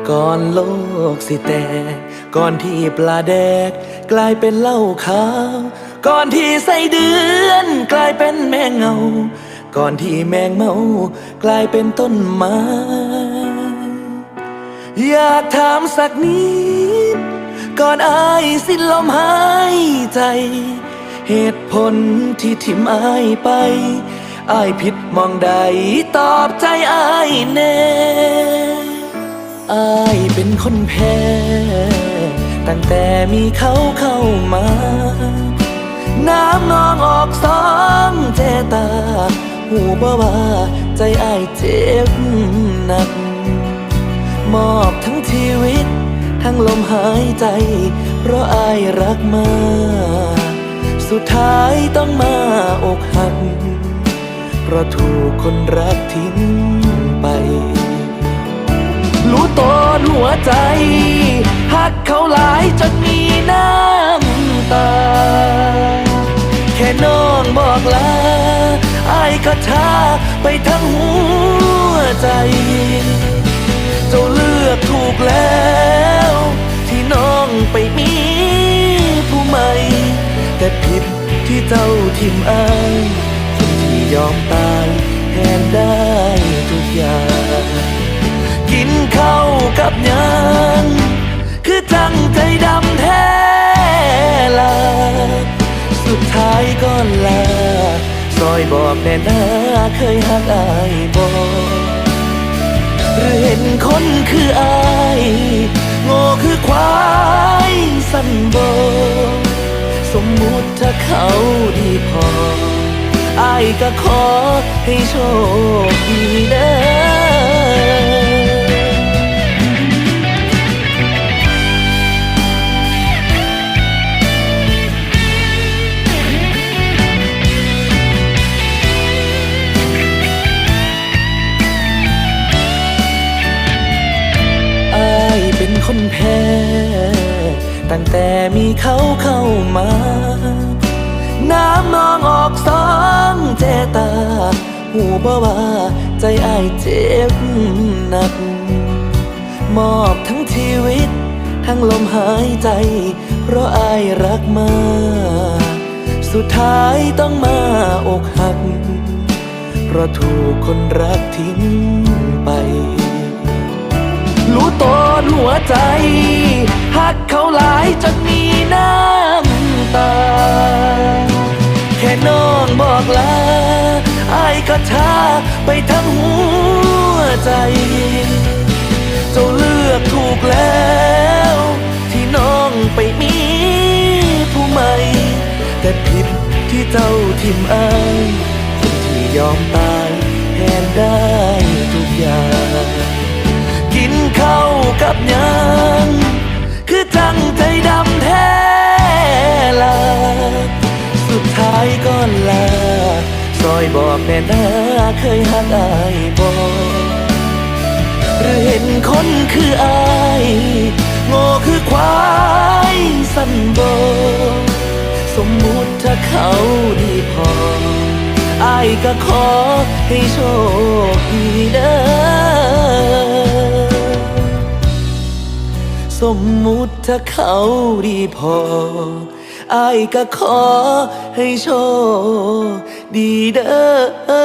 ก่อนโลกสิแตกก่อนที่ปลาแดกกลายเป็นเหล้าขาวก่อนที่ไส้เดือนกลายเป็นแมงเงาก่อนที่แมงเมากลายเป็นต้นไม้อยากถามสักนิดก่อนอายสิ้นลมหายใจเหตุผลที่ทิมอายไปอายผิดมองใดตอบใจอายแน่อายเป็นคนแพ้ตั้งแต่มีเขาเข้ามาน้ำนองออกสองเจตาหูบ่ว่าใจอายเจ็บหนักมอบทั้งชีวิตทั้งลมหายใจเพราะอายรักมาสุดท้ายต้องมาอกหักเพราะถูกคนรักทิ้งไปรู้ตนหัวใจหักเขาหลายจนมีน้ำตาแค่น้องบอกลาอายก็ช้าไปทั้งหัวใจเจ้าเลือกถูกแล้วที่น้องไปมีผู้ใหม่แต่ผิดที่เจ้าทิมอายคนที่ยอมตายแทนได้ทุกอย่างกินข้าวกับยังคือจังใจดำแท้ละสุดท้ายก็ลาซอยบอกแน่นาเคยหักอายบอกหรือเห็นคนคืออายโง่คือควายสั่นโบสมมุติถ้าเขาดีพออายก็ขอให้โชคดีเด้อเป็นคนแพ้ตั้งแต่มีเขาเข้ามาน้ำนองออกสองเจตาหูบ่ว่าใจอายเจ็บหนักมอบทั้งชีวิตทั้งลมหายใจเพราะอายรักมาสุดท้ายต้องมาอกหักเพราะถูกคนรักทิ้งไปรู้ตนหัวใจหักเขาหลายจนมีน้ำตาแค่น้องบอกลาอายก็ช้าไปทั้งหัวใจเจ้าเลือกถูกแล้วที่น้องไปมีผู้ใหม่แต่ผิดที่เจ้าทิมอายคนที่ยอมตายแทนได้ทุกอย่างกินข้าวกับยังคือจังใจดำแท้ละสุดท้ายก็ลาซอยบอกแน่นาเคยหักอายบอกหรือเห็นคนคืออายโง่คือควายสั่นโบสมมุติถ้าเขาดีพออายก็ขอให้โชคดีเด้อสมมุติถ้าเขาดีพออายก็ขอให้โชคดีเด้อ